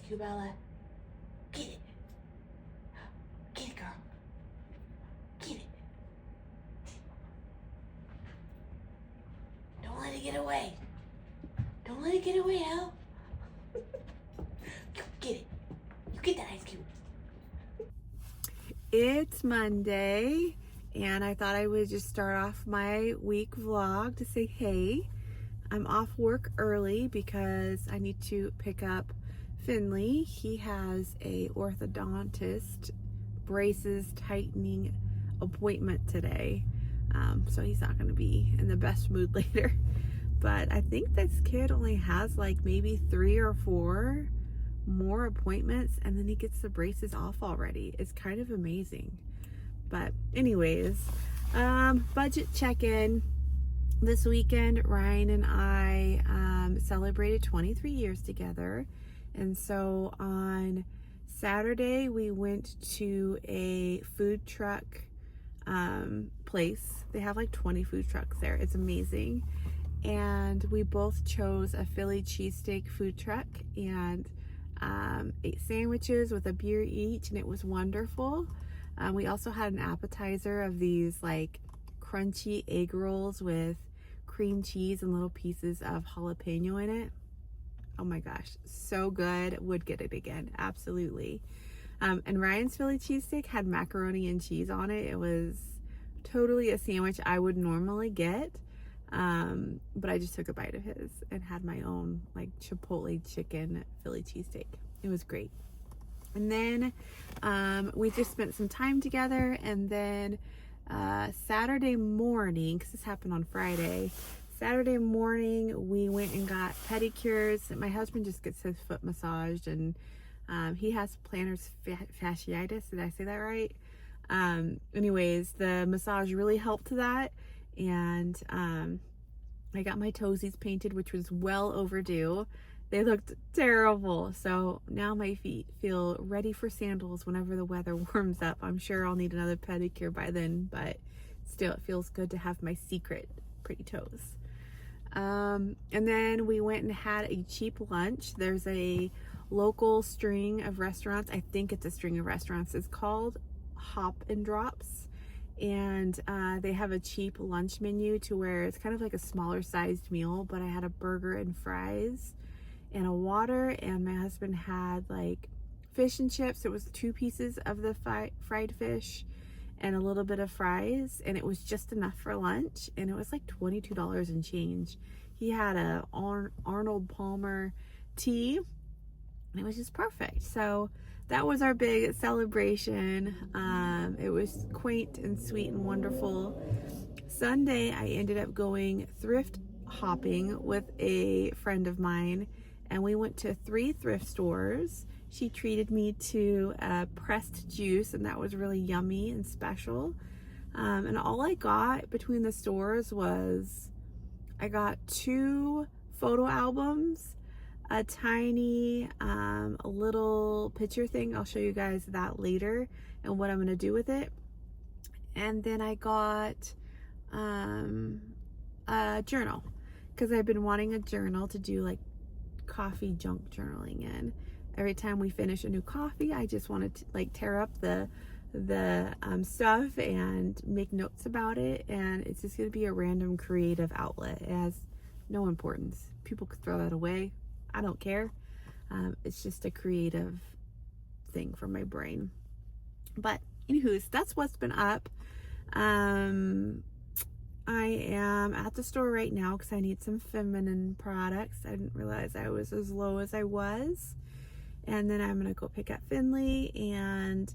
cube, Ella. Get it. Get it, girl. Get it. Don't let it get away. Don't let it get away, Al. Get it. You get that ice cube. It's Monday, and I thought I would just start off my week vlog to say, hey, I'm off work early because I need to pick up Finley. He has a orthodontist braces tightening appointment today. So he's not going to be in the best mood later. But I think this kid only has like maybe 3 or 4 more appointments, and then he gets the braces off already. It's kind of amazing. But anyways, budget check-in. This weekend, Ryan and I celebrated 23 years together. And so on Saturday, we went to a food truck place. They have like 20 food trucks there. It's amazing. And we both chose a Philly cheesesteak food truck and ate sandwiches with a beer each, and it was wonderful. We also had an appetizer of these like crunchy egg rolls with cream cheese and little pieces of jalapeno in it. Oh my gosh, so good. Would get it again, absolutely. And Ryan's Philly cheesesteak had macaroni and cheese on it. It was totally a sandwich I would normally get, but I just took a bite of his and had my own like Chipotle chicken Philly cheesesteak. It was great. And then we just spent some time together, and then Saturday morning, because this happened on Friday, Saturday morning we went and got pedicures. My husband just gets his foot massaged, and he has plantar fasciitis. Did I say that right? Anyways, the massage really helped that, and I got my toesies painted, which was well overdue. They looked terrible, so now my feet feel ready for sandals whenever the weather warms up. I'm sure I'll need another pedicure by then, but still, it feels good to have my secret pretty toes. And then we went and had a cheap lunch. There's a local string of restaurants. I think it's a string of restaurants. It's called Hop and Drops, and they have a cheap lunch menu to where it's kind of like a smaller sized meal, but I had a burger and fries and a water, and my husband had like fish and chips. It was 2 pieces of the fried fish and a little bit of fries, and it was just enough for lunch, and it was like $22 and change. He had a Arnold Palmer tea, and it was just perfect. So that was our big celebration. It was quaint and sweet and wonderful. Sunday, I ended up going thrift hopping with a friend of mine, and we went to 3 thrift stores. She treated me to a pressed juice, and that was really yummy and special. And all I got between the stores was, I got 2 photo albums, a tiny little picture thing. I'll show you guys that later and what I'm going to do with it. And then I got a journal, because I've been wanting a journal to do like coffee junk journaling in. Every time we finish a new coffee, I just want to like tear up the stuff and make notes about it, and it's just going to be a random creative outlet. It has no importance. People could throw that away. I don't care. It's just a creative thing from my brain. But anywho's, that's what's been up. I am at the store right now because I need some feminine products. I didn't realize I was as low as I was. And then I'm going to go pick up Finley, and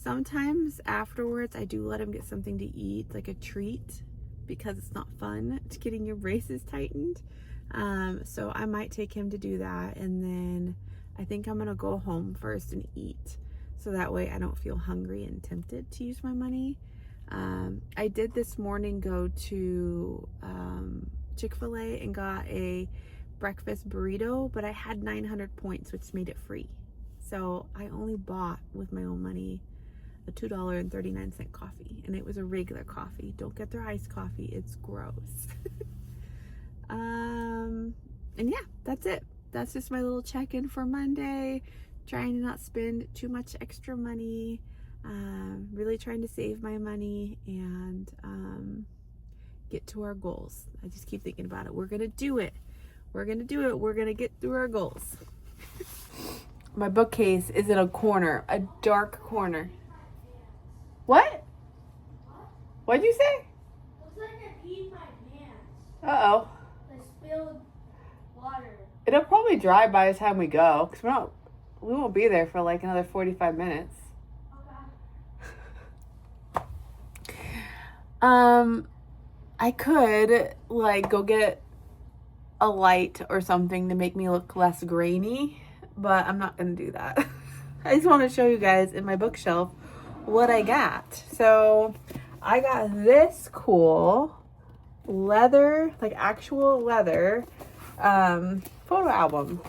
sometimes afterwards I do let him get something to eat, like a treat, because it's not fun to getting your braces tightened. So I might take him to do that, and then I think I'm going to go home first and eat, so that way I don't feel hungry and tempted to use my money. I did this morning go to Chick-fil-A and got a breakfast burrito, but I had 900 points, which made it free. So I only bought with my own money a $2.39 coffee, and it was a regular coffee. Don't get their iced coffee, it's gross. And yeah, that's it. that's just my little check-in for Monday. Trying to not spend too much extra money. Really trying to save my money and get to our goals. I just keep thinking about it. We're gonna do it. We're gonna do it. We're gonna get through our goals. My bookcase is in a corner, a dark corner. What? What'd you say? Looks like I peed my pants. Uh-oh. I spilled water. It'll probably dry by the time we go, because we won't be there for like another 45 minutes. Okay. I could like go get a light or something to make me look less grainy, but I'm not gonna do that. I just want to show you guys in my bookshelf what I got. So I got this cool leather, like actual leather photo album,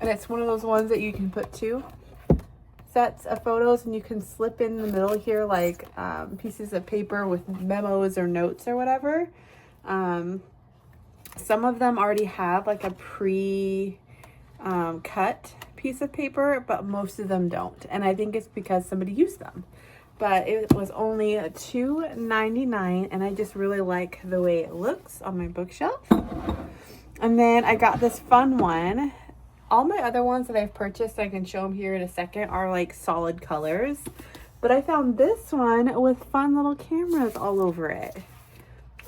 and it's one of those ones that you can put two sets of photos and you can slip in the middle here like pieces of paper with memos or notes or whatever. Some of them already have like a cut piece of paper, but most of them don't, and I think it's because somebody used them. But it was only $2.99, and I just really like the way it looks on my bookshelf. And then I got this fun one. All my other ones that I've purchased, I can show them here in a second, are like solid colors. But I found this one with fun little cameras all over it.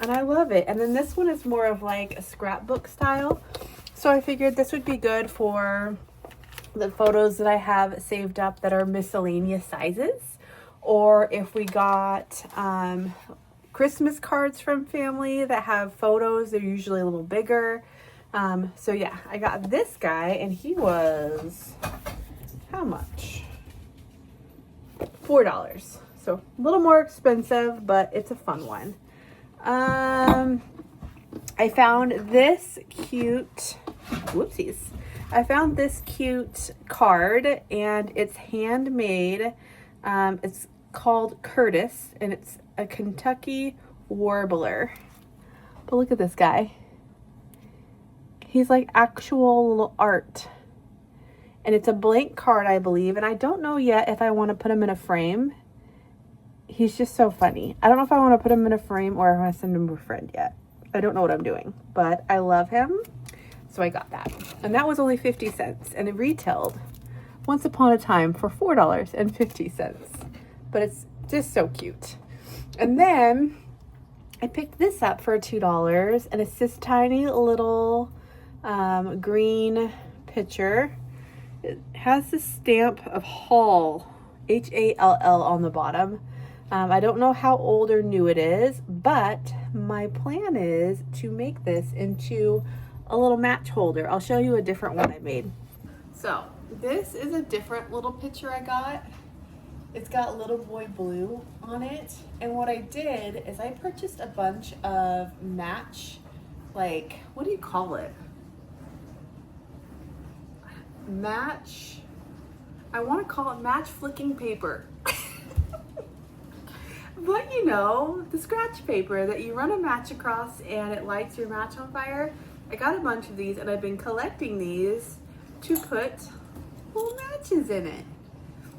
And I love it. And then this one is more of like a scrapbook style. So I figured this would be good for the photos that I have saved up that are miscellaneous sizes. Or if we got Christmas cards from family that have photos, they're usually a little bigger. So yeah, I got this guy, and he was, how much? $4. So a little more expensive, but it's a fun one. I found this cute, whoopsies. I found this cute card, and it's handmade. It's called Curtis, and it's a Kentucky warbler. But look at this guy. He's like actual little art. And it's a blank card, I believe. And I don't know yet if I want to put him in a frame. He's just so funny. I don't know if I want to put him in a frame or if I want to send him to a friend yet. I don't know what I'm doing. But I love him. So I got that. And that was only 50 cents. And it retailed once upon a time for $4.50. But it's just so cute. And then I picked this up for $2. And it's this tiny little green picture. It has the stamp of Hall, Hall on the bottom. I don't know how old or new it is, but my plan is to make this into a little match holder. I'll show you a different one I made. So this is a different little picture I got. It's got Little Boy Blue on it. And what I did is I purchased a bunch of match, like, what do you call it? I want to call it match flicking paper. But you know, the scratch paper that you run a match across and it lights your match on fire. I got a bunch of these and I've been collecting these to put little matches in it.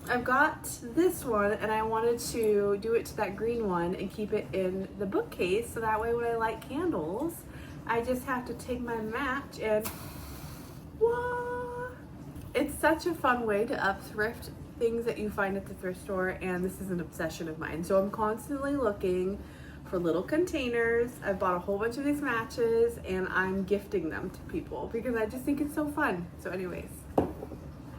I've got this one and I wanted to do it to that green one and keep it in the bookcase so that way when I light candles, I just have to take my match and whoa! It's such a fun way to up-thrift things that you find at the thrift store, and this is an obsession of mine. So I'm constantly looking for little containers. I've bought a whole bunch of these matches and I'm gifting them to people because I just think it's so fun. So anyways,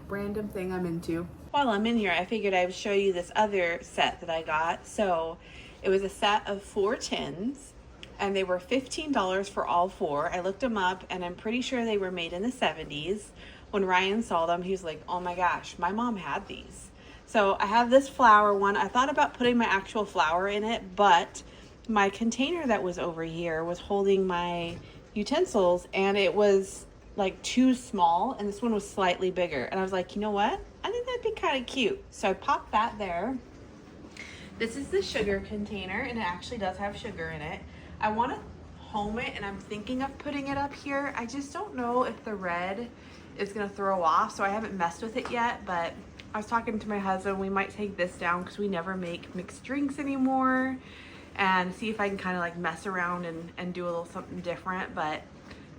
random thing I'm into. While I'm in here, I figured I would show you this other set that I got. So it was a set of 4 tins and they were $15 for all 4. I looked them up and I'm pretty sure they were made in the 70s. When Ryan saw them, he was like, oh my gosh, my mom had these. So I have this flower one. I thought about putting my actual flower in it, but my container that was over here was holding my utensils and it was like too small, and this one was slightly bigger. And I was like, you know what? I think that'd be kind of cute. So I popped that there. This is the sugar container, and it actually does have sugar in it. I want to home it, and I'm thinking of putting it up here. I just don't know if the red is gonna throw off, so I haven't messed with it yet, but I was talking to my husband, we might take this down because we never make mixed drinks anymore, and see if I can kind of like mess around and do a little something different, but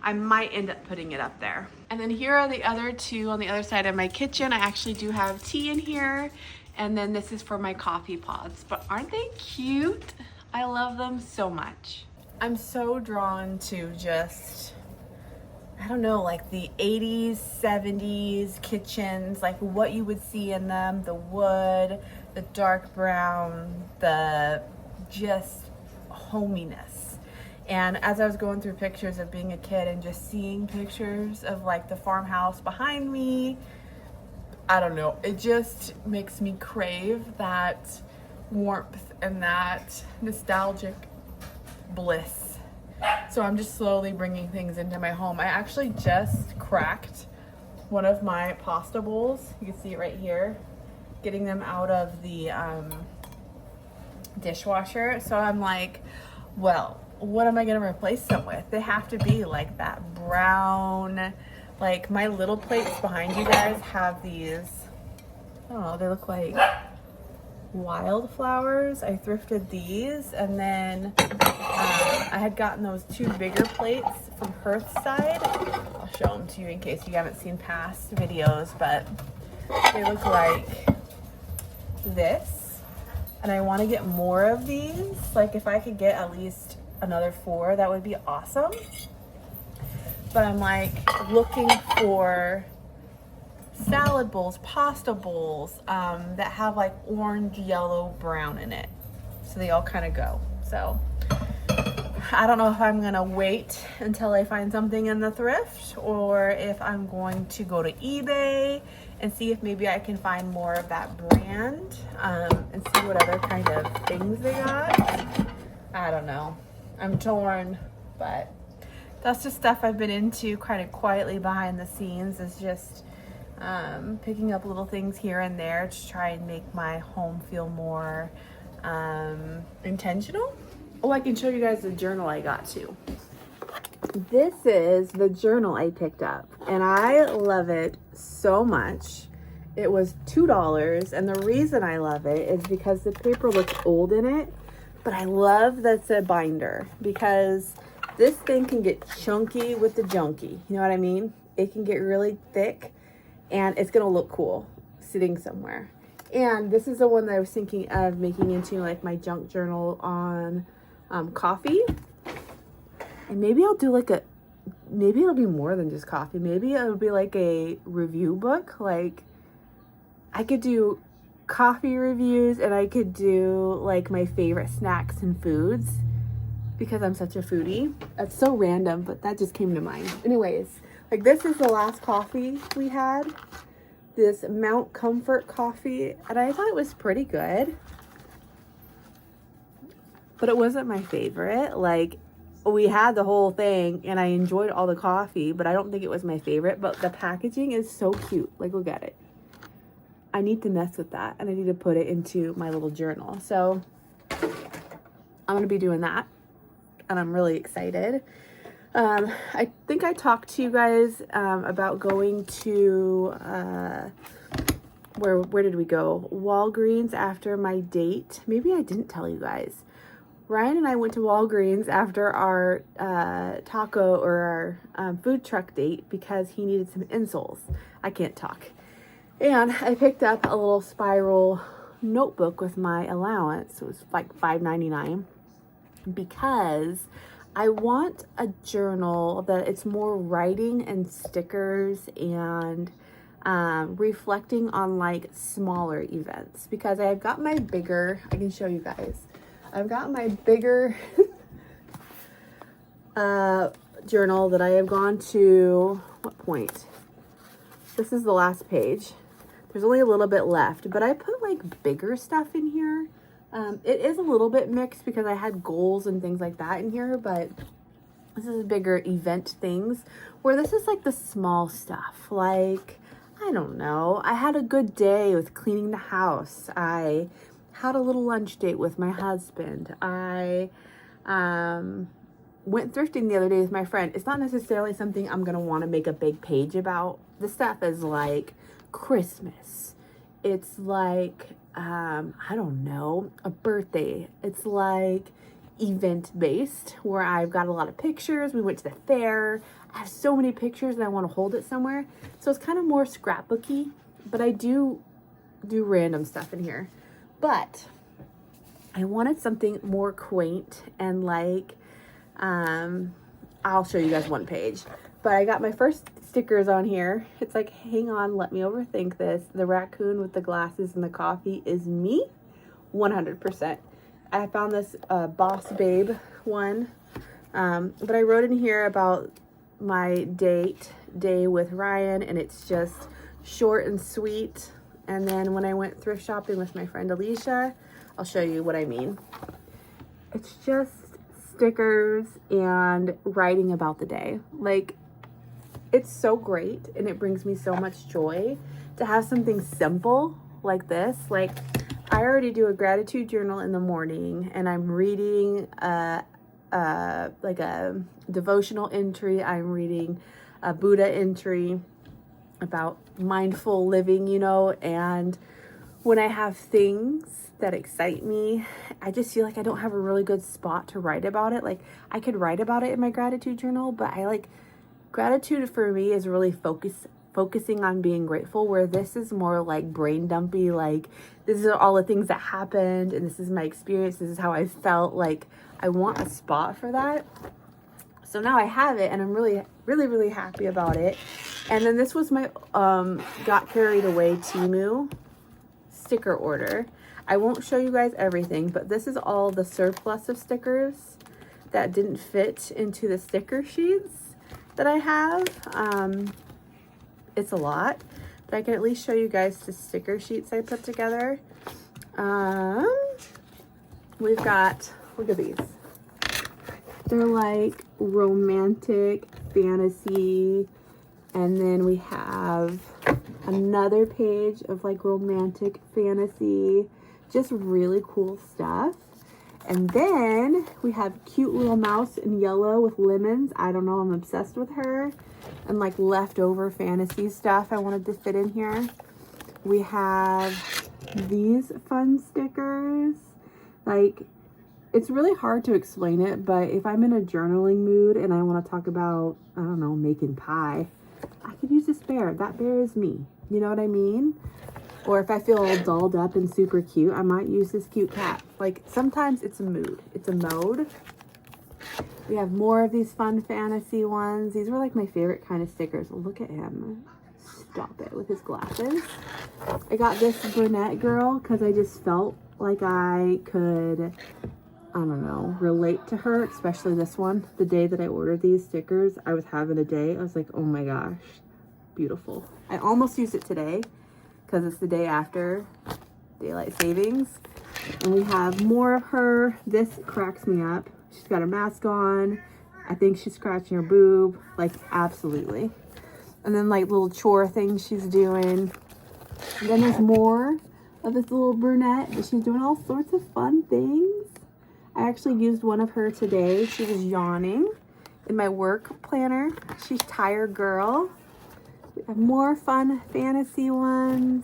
I might end up putting it up there. And then here are the other two on the other side of my kitchen. I actually do have tea in here, and then this is for my coffee pods, but aren't they cute? I love them so much. I'm so drawn to just, I don't know, like the 80s, 70s kitchens, like what you would see in them, the wood, the dark brown, the just hominess. And as I was going through pictures of being a kid and just seeing pictures of like the farmhouse behind me, I don't know, it just makes me crave that warmth and that nostalgic bliss. So I'm just slowly bringing things into my home. I actually just cracked one of my pasta bowls. You can see it right here. Getting them out of the dishwasher. So I'm like, well, what am I gonna replace them with? They have to be like that brown, like my little plates behind you guys have these, I don't know, they look like wildflowers. I thrifted these, and then I had gotten those two bigger plates from Hearthside. I'll show them to you in case you haven't seen past videos, but they look like this, and I want to get more of these. Like if I could get at least another 4, that would be awesome. But I'm like looking for salad bowls, pasta bowls that have like orange, yellow, brown in it, so they all kind of go. So I don't know if I'm gonna wait until I find something in the thrift, or if I'm going to go to eBay and see if maybe I can find more of that brand, and see what other kind of things they got. I don't know, I'm torn, but that's just stuff I've been into kind of quietly behind the scenes, is just picking up little things here and there to try and make my home feel more intentional. Oh, I can show you guys the journal I got too. This is the journal I picked up, and I love it so much. It was $2, and the reason I love it is because the paper looks old in it, but I love that it's a binder, because this thing can get chunky with the junky. You know what I mean? It can get really thick, and it's gonna look cool sitting somewhere. And this is the one that I was thinking of making into like my junk journal on coffee. And maybe I'll do like maybe it'll be more than just coffee. Maybe it'll be like a review book. Like I could do coffee reviews, and I could do like my favorite snacks and foods, because I'm such a foodie. That's so random, but that just came to mind. Anyways, like this is the last coffee we had, this Mount Comfort coffee, and I thought it was pretty good, but it wasn't my favorite. Like we had the whole thing and I enjoyed all the coffee, but I don't think it was my favorite. But the packaging is so cute. Like look at it. I need to mess with that, and I need to put it into my little journal. So I'm gonna be doing that, and I'm really excited. I think I talked to you guys about going to where did we go? Walgreens after my date. Maybe I didn't tell you guys. Ryan and I went to Walgreens after our taco or our food truck date because he needed some insoles. I can't talk. And I picked up a little spiral notebook with my allowance. It was like $5.99 because I want a journal that it's more writing and stickers and reflecting on like smaller events, because I've got my bigger, I can show you guys, I've got my bigger journal that I have gone to, what point? This is the last page. There's only a little bit left, but I put like bigger stuff in here. It is a little bit mixed because I had goals and things like that in here, but this is bigger event things, where this is like the small stuff. Like, I don't know, I had a good day with cleaning the house. I had a little lunch date with my husband. I went thrifting the other day with my friend. It's not necessarily something I'm gonna want to make a big page about the stuff is like Christmas. It's like, I don't know, a birthday. It's like event based where I've got a lot of pictures. We went to the fair. I have so many pictures and I want to hold it somewhere. So it's kind of more scrapbooky, but I do random stuff in here. But I wanted something more quaint and like, I'll show you guys one page. But I got my first stickers on here. It's like, hang on, let me overthink this. The raccoon with the glasses and the coffee is me, 100%. I found this Boss Babe one, but I wrote in here about my day with Ryan, and it's just short and sweet. And then when I went thrift shopping with my friend Alicia, I'll show you what I mean. It's just stickers and writing about the day. Like, it's so great, and it brings me so much joy to have something simple like this. Like, I already do a gratitude journal in the morning, and I'm reading like a devotional entry. I'm reading a Buddha entry about mindful living, you know, and when I have things that excite me, I just feel like I don't have a really good spot to write about it. Like, I could write about it in my gratitude journal, but I like, gratitude for me is really focusing on being grateful, where this is more like brain dumpy, like this is all the things that happened and this is my experience, this is how I felt. Like, I want a spot for that. So now I have it, and I'm really happy about it. And then this was my got carried away Temu sticker order. I won't show you guys everything, but this is all the surplus of stickers that didn't fit into the sticker sheets that I have. It's a lot, but I can at least show you guys the sticker sheets I put together. We've got, look at these. They're like romantic fantasy, and then we have another page of like romantic fantasy, just really cool stuff. And then we have cute little mouse in yellow with lemons. I don't know, I'm obsessed with her. And like leftover fantasy stuff I wanted to fit in here. We have these fun stickers. Like, it's really hard to explain it, but if I'm in a journaling mood and I want to talk about, I don't know, making pie, I could use this bear. That bear is me. You know what I mean? Or if I feel all dolled up and super cute, I might use this cute cat. Like, sometimes it's a mood. It's a mode. We have more of these fun fantasy ones. These were like my favorite kind of stickers. Look at him. Stop it with his glasses. I got this brunette girl because I just felt like I could, I don't know, relate to her, especially this one. The day that I ordered these stickers, I was having a day. I was like, oh my gosh, beautiful. I almost used it today because it's the day after daylight savings. And we have more of her. This cracks me up. She's got her mask on. I think she's scratching her boob. Like, absolutely. And then like little chore things she's doing. And then there's more of this little brunette. She's doing all sorts of fun things. I actually used one of her today. She was yawning in my work planner. She's Tired Girl. We have more fun fantasy ones.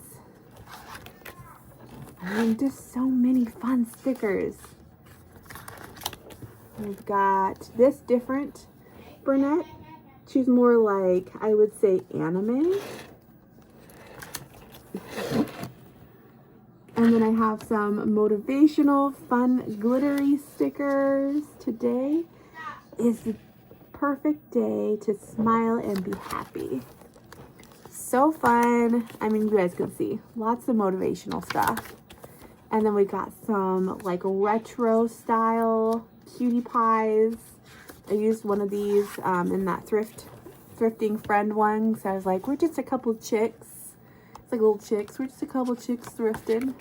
I mean, just so many fun stickers. We've got this different brunette. She's more like, I would say, anime. And then I have some motivational, fun, glittery stickers. Today is the perfect day to smile and be happy. So fun. I mean, you guys can see lots of motivational stuff. And then we got some like retro style cutie pies. I used one of these in that thrifting friend one. So I was like, we're just a couple chicks. It's like little chicks. We're just a couple chicks thrifting.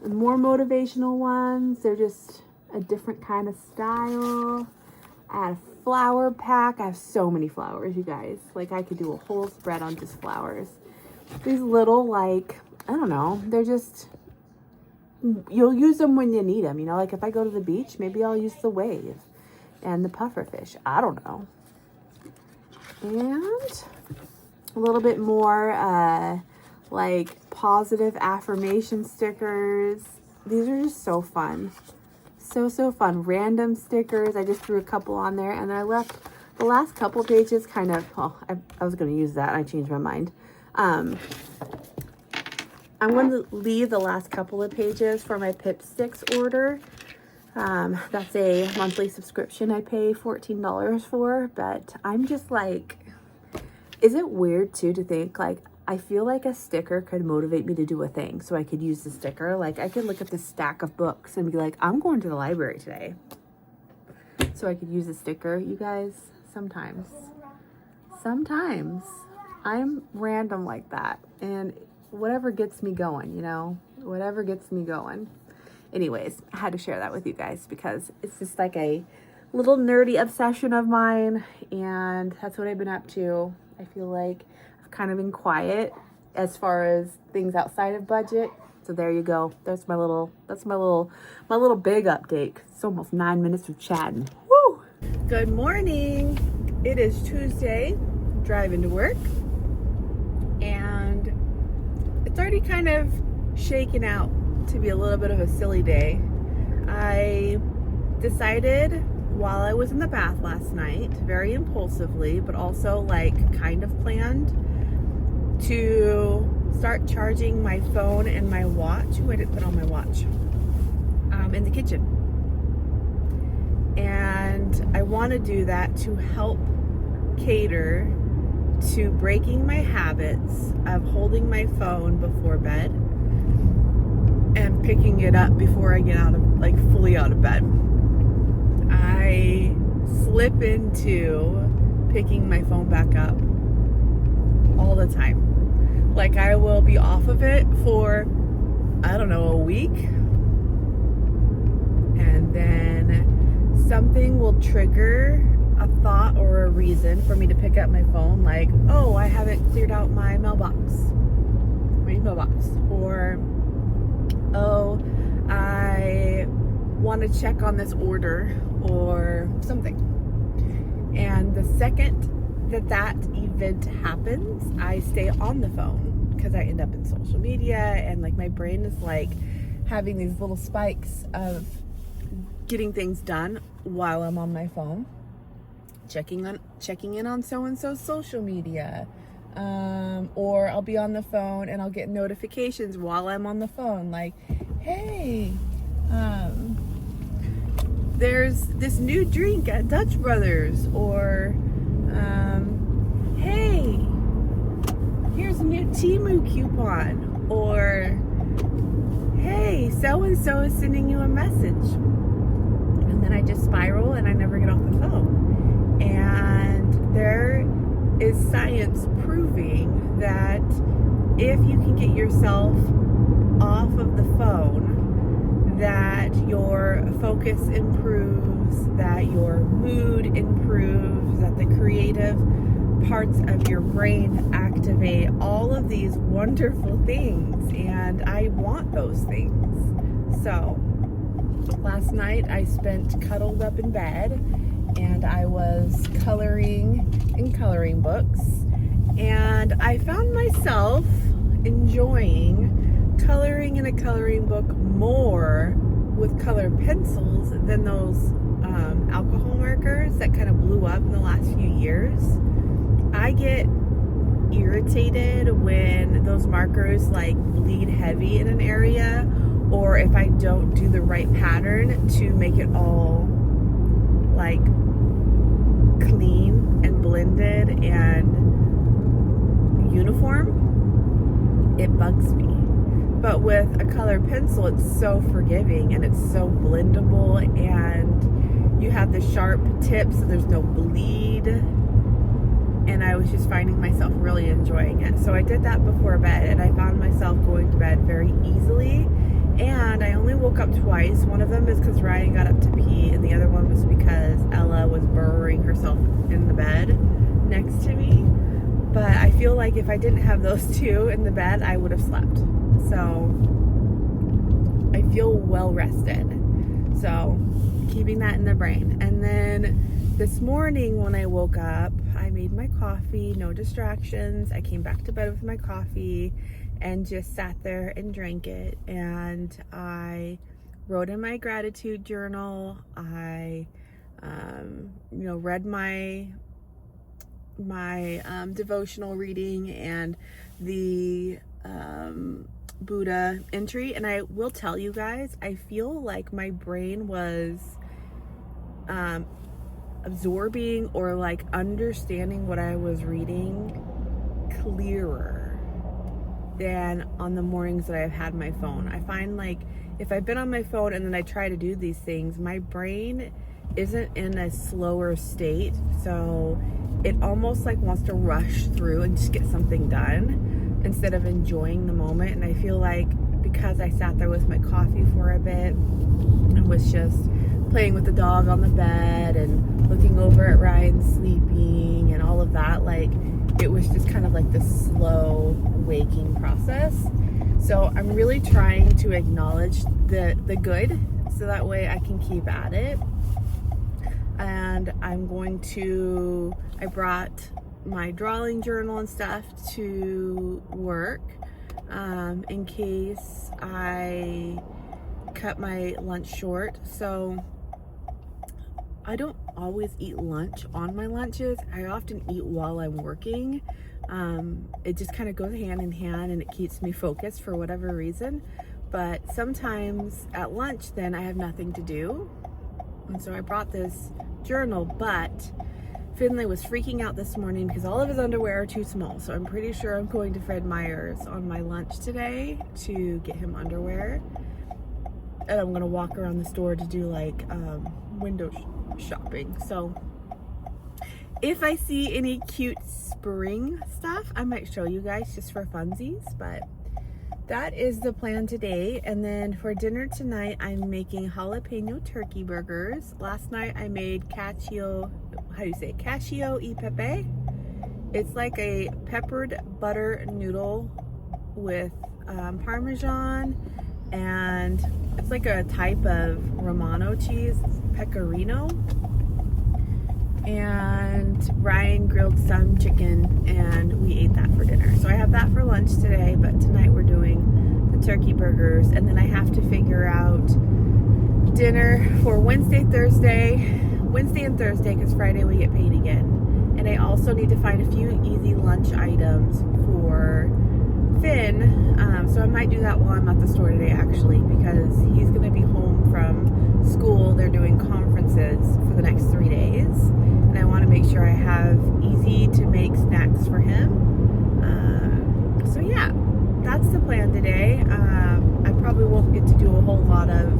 And more motivational ones. They're just a different kind of style. I had a flower pack. I have so many flowers, you guys. Like, I could do a whole spread on just flowers. These little, like, I don't know. They're just, you'll use them when you need them. You know, like if I go to the beach, maybe I'll use the wave and the puffer fish. I don't know. And a little bit more like positive affirmation stickers. These are just so fun. So fun. Random stickers. I just threw a couple on there, and I left the last couple pages kind of, well, I was going to use that. I changed my mind. I'm going to leave the last couple of pages for my Pip Sticks order. That's a monthly subscription I pay $14 for, but I'm just like, is it weird too to think like, I feel like a sticker could motivate me to do a thing. So I could use the sticker. Like I could look at this stack of books and be like, I'm going to the library today. So I could use a sticker, you guys. Sometimes I'm random like that, and whatever gets me going, you know, whatever gets me going. Anyways, I had to share that with you guys because it's just like a little nerdy obsession of mine, and that's what I've been up to. I feel like I've kind of been quiet as far as things outside of budget. So there you go. That's my little big update. It's almost 9 minutes of chatting. Woo! Good morning. It is Tuesday, driving to work, and it's already kind of shaken out to be a little bit of a silly day. I decided while I was in the bath last night, very impulsively, but also like kind of planned, to start charging my phone and my watch. Ooh, I didn't put on my watch. In the kitchen. And I want to do that to help cater to breaking my habits of holding my phone before bed and picking it up before I get out of, like, fully out of bed. I slip into picking my phone back up all the time. Like, I will be off of it for, I don't know, a week, and then something will trigger a thought or a reason for me to pick up my phone, like, oh, I haven't cleared out my mailbox, or oh, I want to check on this order or something. And the second that event happens, I stay on the phone because I end up in social media, and like my brain is like having these little spikes of getting things done while I'm on my phone, checking in on so-and-so's social media, or I'll be on the phone and I'll get notifications while I'm on the phone, like, hey, there's this new drink at Dutch Brothers, or hey, here's a new Temu coupon, or hey, so-and-so is sending you a message. And then I just spiral and I never get off the phone. And there is science proving that if you can get yourself off of the phone, that your focus improves, that your mood improves, that the creative parts of your brain activate, all of these wonderful things. And I want those things. So last night I spent cuddled up in bed, and I was coloring in coloring books, and I found myself enjoying coloring in a coloring book more with colored pencils than those alcohol markers that kind of blew up in the last few years. I get irritated when those markers like bleed heavy in an area, or if I don't do the right pattern to make it all like clean and blended and uniform, it bugs me. But with a colored pencil, it's so forgiving and it's so blendable, and you have the sharp tip so there's no bleed. And I was just finding myself really enjoying it. So I did that before bed, and I found myself going to bed very easily. And I only woke up twice. One of them is because Ryan got up to pee, and the other one was because Ella was burrowing herself in the bed next to me. But I feel like if I didn't have those two in the bed, I would have slept. So I feel well rested. So keeping that in the brain. And then this morning when I woke up, I made my coffee, no distractions. I came back to bed with my coffee and just sat there and drank it. And I wrote in my gratitude journal. I, read my devotional reading and the Buddha entry. And I will tell you guys, I feel like my brain was absorbing or like understanding what I was reading clearer than on the mornings that I've had my phone. I find like if I've been on my phone and then I try to do these things, my brain isn't in a slower state, so it almost like wants to rush through and just get something done instead of enjoying the moment. And I feel like because I sat there with my coffee for a bit and was just playing with the dog on the bed and looking over at Ryan sleeping and all of that, like it was just kind of like this slow waking process. So I'm really trying to acknowledge the good so that way I can keep at it. And I brought my drawing journal and stuff to work in case I cut my lunch short. So I don't always eat lunch on my lunches. I often eat while I'm working. It just kind of goes hand in hand and it keeps me focused for whatever reason. But sometimes at lunch then I have nothing to do. And so I brought this journal, but Finley was freaking out this morning because all of his underwear are too small. So I'm pretty sure I'm going to Fred Meyer's on my lunch today to get him underwear. And I'm going to walk around the store to do like window shopping. So if I see any cute spring stuff, I might show you guys just for funsies, but that is the plan today. And then for dinner tonight, I'm making jalapeno turkey burgers. Last night I made cacio e pepe. It's like a peppered butter noodle with Parmesan, and it's like a type of Romano cheese, pecorino. And Ryan grilled some chicken and we ate that for dinner. So I have that for lunch today, but tonight we're doing the turkey burgers. And then I have to figure out dinner for Wednesday and Thursday, because Friday we get paid again. And I also need to find a few easy lunch items for Finn. So I might do that while I'm at the store today actually, because he's going to be home from school. They're doing conferences for the next 3 days. And I want to make sure I have easy to make snacks for him. So yeah, that's the plan today. I probably won't get to do a whole lot of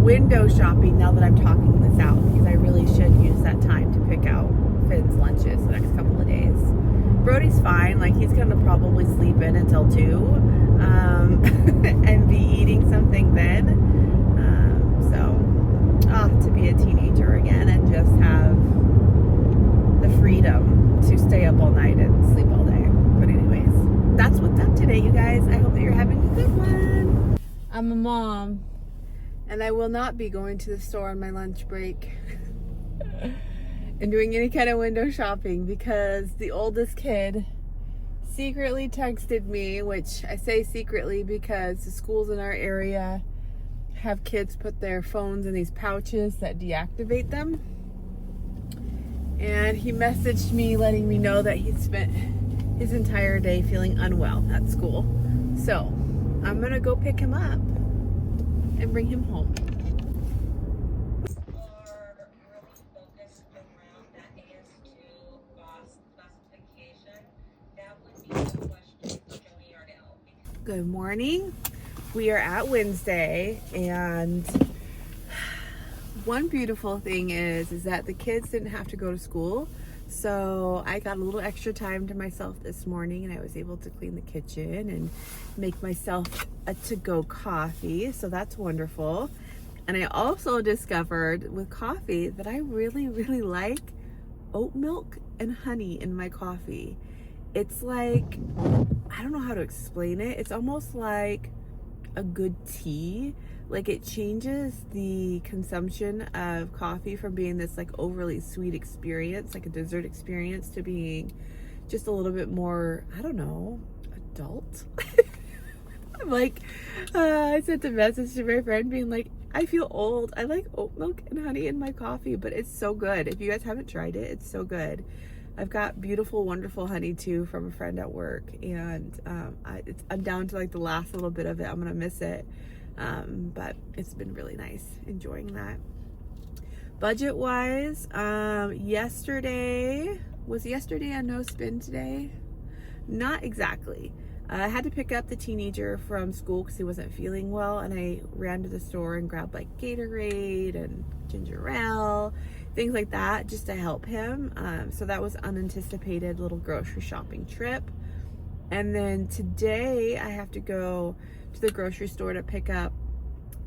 window shopping now that I'm talking this out, because I really should use that time to pick out Finn's lunches the next couple of days. Brody's fine, like he's gonna probably sleep in until 2 and be eating something then. To be a teenager again and just have the freedom to stay up all night and sleep all day. But anyways, that's what's up today, you guys. I hope that you're having a good one. I'm a mom, and I will not be going to the store on my lunch break and doing any kind of window shopping, because the oldest kid secretly texted me, which I say secretly because the schools in our area have kids put their phones in these pouches that deactivate them. And he messaged me letting me know that he spent his entire day feeling unwell at school. So I'm gonna go pick him up and bring him home. Good morning. We are at Wednesday, and one beautiful thing is that the kids didn't have to go to school, so I got a little extra time to myself this morning, and I was able to clean the kitchen and make myself a to-go coffee, so that's wonderful. And I also discovered with coffee that I really, really like oat milk and honey in my coffee. It's like, I don't know how to explain it. It's almost like a good tea, like it changes the consumption of coffee from being this like overly sweet experience, like a dessert experience, to being just a little bit more, I don't know, adult. I'm like, I sent a message to my friend being like, I feel old. I like oat milk and honey in my coffee, but it's so good. If you guys haven't tried it, it's so good. I've got beautiful, wonderful honey too from a friend at work, and I'm down to like the last little bit of it. I'm gonna miss it, but it's been really nice enjoying that. Budget wise, yesterday a no spend day? Not exactly. I had to pick up the teenager from school because he wasn't feeling well, and I ran to the store and grabbed like Gatorade and ginger ale, things like that, just to help him. So that was unanticipated little grocery shopping trip. And then today I have to go to the grocery store to pick up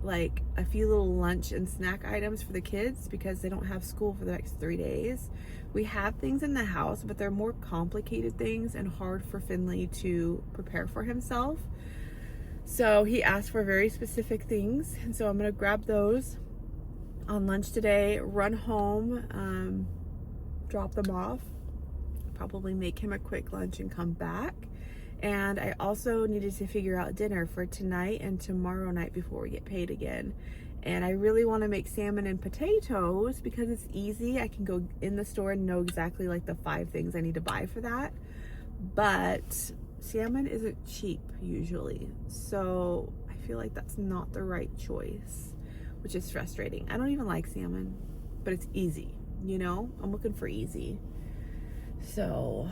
like a few little lunch and snack items for the kids because they don't have school for the next 3 days. We have things in the house, but they're more complicated things and hard for Finley to prepare for himself. So he asked for very specific things, and so I'm gonna grab those on lunch today, run home, drop them off, probably make him a quick lunch and come back. And I also needed to figure out dinner for tonight and tomorrow night before we get paid again. And I really want to make salmon and potatoes because it's easy. I can go in the store and know exactly like the 5 things I need to buy for that. But salmon isn't cheap usually. So I feel like that's not the right choice, which is frustrating. I don't even like salmon, but it's easy, you know? I'm looking for easy. So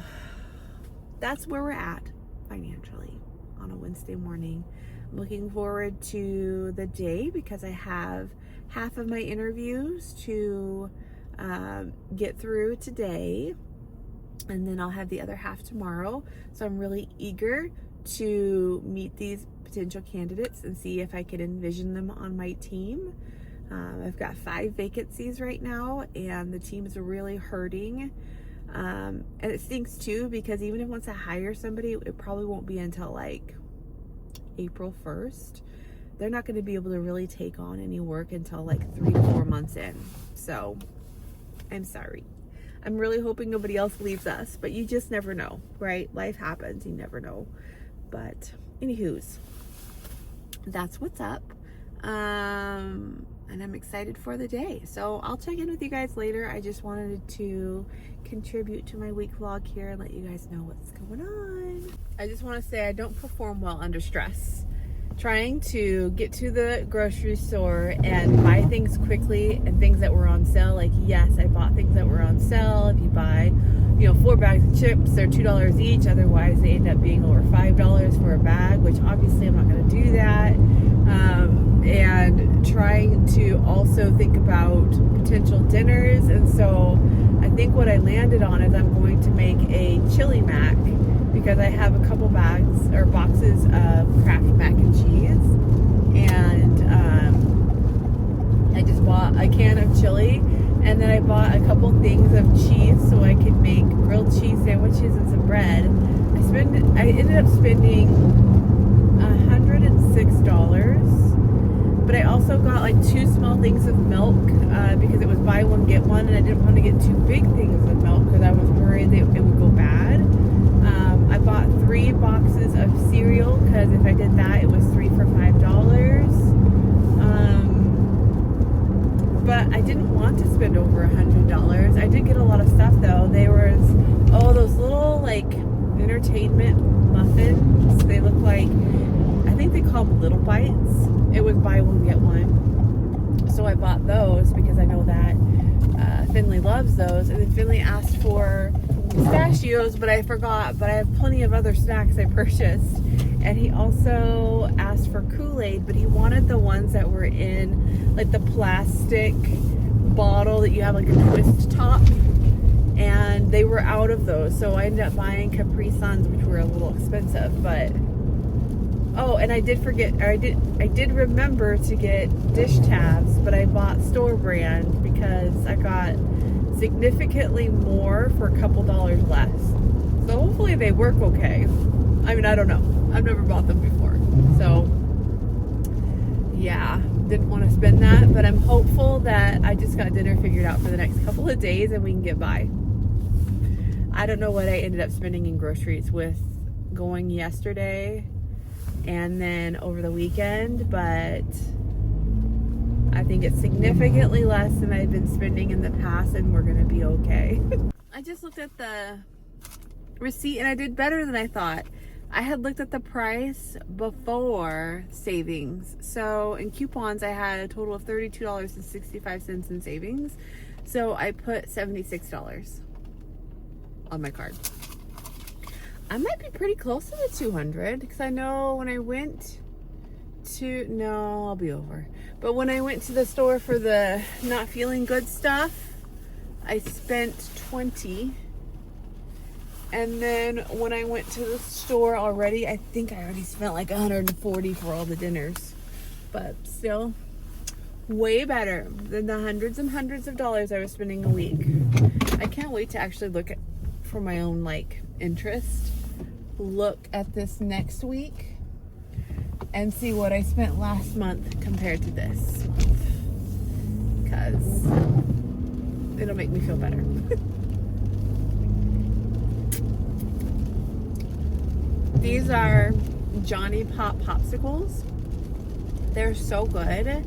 that's where we're at financially on a Wednesday morning. I'm looking forward to the day because I have half of my interviews to get through today, and then I'll have the other half tomorrow. So I'm really eager to meet these potential candidates and see if I can envision them on my team. I've got 5 vacancies right now, and the team is really hurting. And it stinks too because even if once I hire somebody, it probably won't be until like April 1st. They're not going to be able to really take on any work until like 3 to 4 months in. So I'm sorry. I'm really hoping nobody else leaves us, but you just never know, right? Life happens, you never know. But anywho's, that's what's up. And I'm excited for the day. So I'll check in with you guys later. I just wanted to contribute to my week vlog here and let you guys know what's going on. I just want to say I don't perform well under stress. Trying to get to the grocery store and buy things quickly and things that were on sale. Like, yes, I bought things that were on sale. If you buy, 4 bags of chips, they're $2 each. Otherwise, they end up being over $5 for a bag, which obviously I'm not going to do that. And trying to also think about potential dinners. And so I think what I landed on is I'm going to make a chili mac because I have a couple bags or boxes of Kraft mac and cheese. And I just bought a can of chili, and then I bought a couple things of cheese so I could make grilled cheese sandwiches and some bread. I ended up spending $106, but I also got like 2 small things of milk because it was buy one get one, and I didn't want to get 2 big things of milk because I was worried that it would go bad. I bought 3 boxes of cereal because if I did that, it was 3 for $5. But I didn't want to spend over $100. I did get a lot of stuff though. There was those little like entertainment muffins. They look like, I think they call them Little Bites. It was buy one get one. So I bought those because I know that Finley loves those. And then Finley asked for pistachios, but I forgot. But I have plenty of other snacks I purchased. And he also asked for Kool-Aid, but he wanted the ones that were in like the plastic bottle that you have like a twist top. And they were out of those. So I ended up buying Capri Suns, which were a little expensive. But and I did remember to get dish tabs, but I bought store brand because I got significantly more for a couple dollars less. So hopefully they work okay. I mean, I don't know. I've never bought them before. So yeah, didn't want to spend that, but I'm hopeful that I just got dinner figured out for the next couple of days and we can get by. I don't know what I ended up spending in groceries with going yesterday and then over the weekend, but I think it's significantly less than I've been spending in the past, and we're gonna be okay. I just looked at the receipt and I did better than I thought. I had looked at the price before savings. So in coupons, I had a total of $32.65 in savings. So I put $76 on my card. I might be pretty close to the 200 because I know when I went to, no, I'll be over. But when I went to the store for the not feeling good stuff, I spent 20. And then when I went to the store already, I think I already spent like 140 for all the dinners. But still, way better than the hundreds and hundreds of dollars I was spending a week. I can't wait to actually look at, for my own like interest, look at this next week and see what I spent last month compared to this. Because it'll make me feel better. These are Johnny Pop popsicles. They're so good.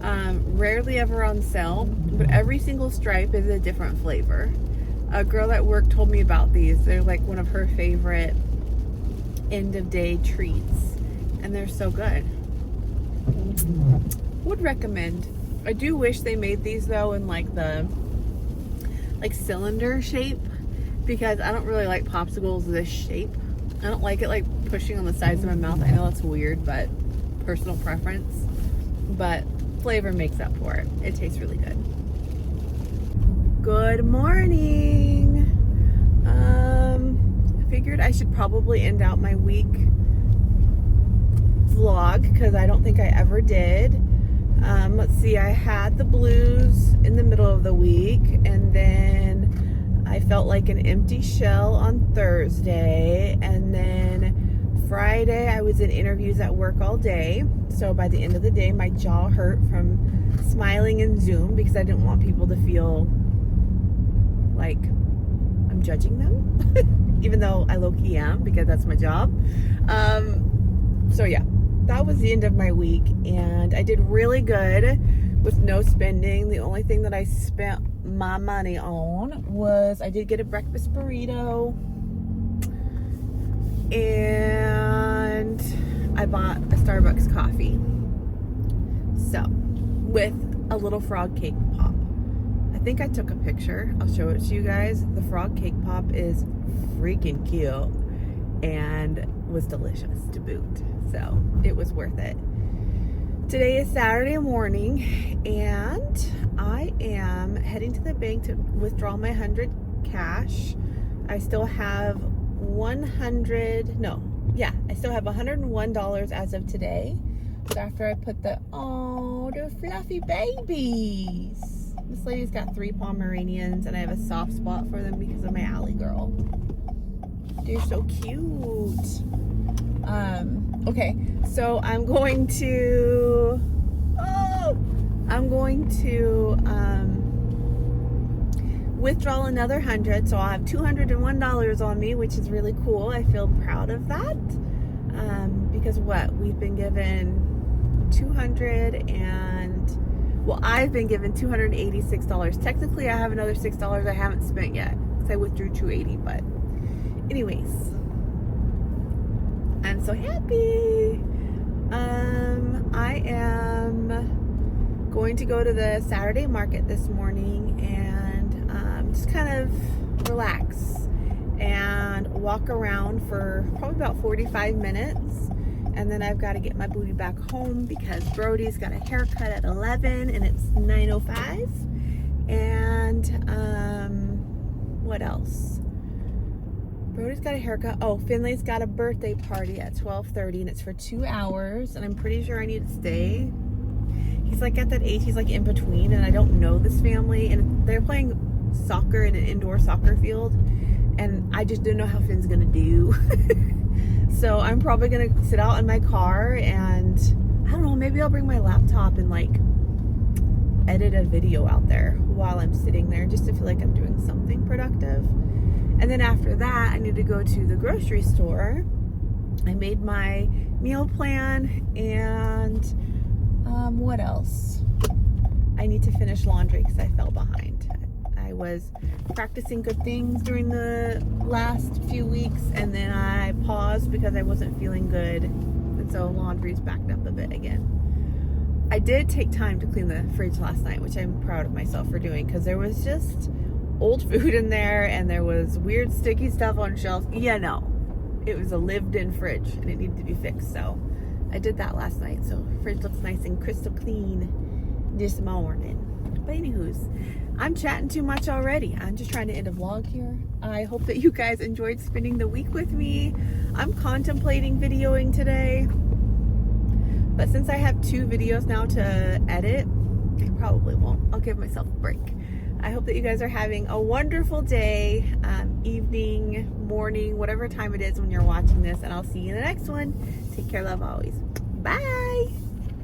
Rarely ever on sale, but every single stripe is a different flavor. A girl at work told me about these. They're like one of her favorite end of day treats, and they're so good. Would recommend. I do wish they made these though in like the cylinder shape, because I don't really like popsicles this shape. I don't like it like pushing on the sides of my mouth. I know that's weird, but personal preference. But flavor makes up for it. It tastes really good. Good morning. I figured I should probably end out my week vlog because I don't think I ever did. Let's see, I had the blues in the middle of the week, and then I felt like an empty shell on Thursday, and then Friday I was in interviews at work all day. So by the end of the day, my jaw hurt from smiling in Zoom because I didn't want people to feel like I'm judging them, even though I low-key am because that's my job. So yeah, that was the end of my week, and I did really good with no spending. The only thing that I spent my money on was I did get a breakfast burrito, and I bought a Starbucks coffee. So, with a little frog cake pop. I think I took a picture. I'll show it to you guys. The frog cake pop is freaking cute and was delicious to boot. So, it was worth it. Today is Saturday morning, and I am heading to the bank to withdraw my $100 cash. I still have $101 as of today. But after I put the fluffy babies. This lady's got 3 Pomeranians, and I have a soft spot for them because of my alley girl. They're so cute. Okay, so I'm going to withdraw another 100, so I'll have $201 on me, which is really cool. I feel proud of that, because we've been given I've been given $286. Technically, I have another $6 I haven't spent yet, because I withdrew $280, but anyways, I'm so happy. I am going to go to the Saturday market this morning and just kind of relax and walk around for probably about 45 minutes. And then I've got to get my booty back home because Brody's got a haircut at 11 and it's 9:05. And what else? Brody's got a haircut. Oh, Finley's got a birthday party at 12:30 and it's for 2 hours, and I'm pretty sure I need to stay. He's like at that age, he's like in between, and I don't know this family, and they're playing soccer in an indoor soccer field, and I just don't know how Finn's gonna do. So I'm probably gonna sit out in my car, and I don't know, maybe I'll bring my laptop and like edit a video out there while I'm sitting there just to feel like I'm doing something productive. And then after that, I need to go to the grocery store. I made my meal plan, and what else? I need to finish laundry because I fell behind. I was practicing good things during the last few weeks, and then I paused because I wasn't feeling good, and so laundry's backed up a bit again. I did take time to clean the fridge last night, which I'm proud of myself for doing, because there was just old food in there, and there was weird sticky stuff on shelves. Yeah, no, it was a lived-in fridge, and it needed to be fixed, so I did that last night. So fridge looks nice and crystal clean this morning. But anywho's, I'm chatting too much already. I'm just trying to end a vlog here. I hope that you guys enjoyed spending the week with me. I'm contemplating videoing today, but since I have 2 videos now to edit, I probably won't. I'll give myself a break. I hope that you guys are having a wonderful day, evening, morning, whatever time it is when you're watching this, and I'll see you in the next one. Take care, love always. Bye.